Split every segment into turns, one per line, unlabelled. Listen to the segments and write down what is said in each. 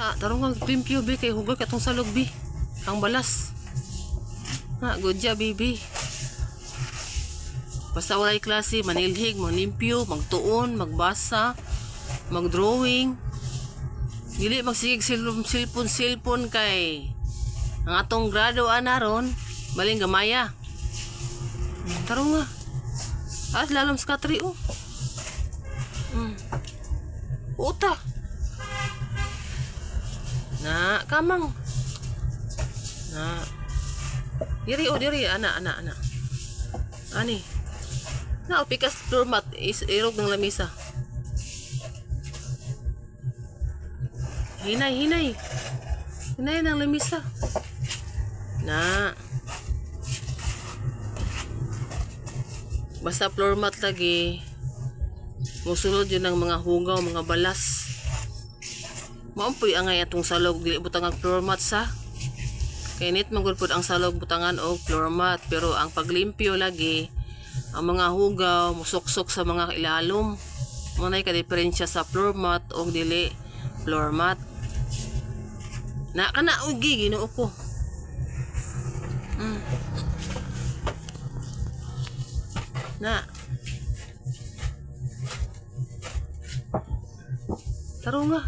Tarong nga limpyo be kay hugag katong salog be. Ang balas. Good job baby. Basta walay klase, manilhig, manlimpyo, magtuon, magbasa, magdrawing. Dili magsigig silpon kay ang atong grado anaron baling gamaya. Tarong nga. Lalom sa katri oh. Uta. Kamang. Diri ana. Ani. Pikas floor mat is irog ng lamisa. Hinay ng lamisa. Basta floor mat lagi. Musulod yun ng mga hugaw, mga balas. Maampoy angay atong salog dili butang ang floor mat sa. Kainit magulpod ang salog butangan og floor mat, pero ang paglimpyo lagi ang mga hugaw musuksok sa mga ilalom. Munay ka diferensya sa floor mat og dili floor mat. Kana ugi Ginoo ko. Taro nga.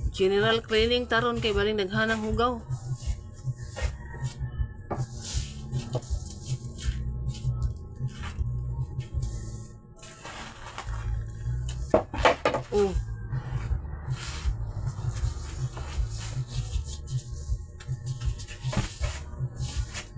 General cleaning taron kay baling naghanang hugaw. Oh.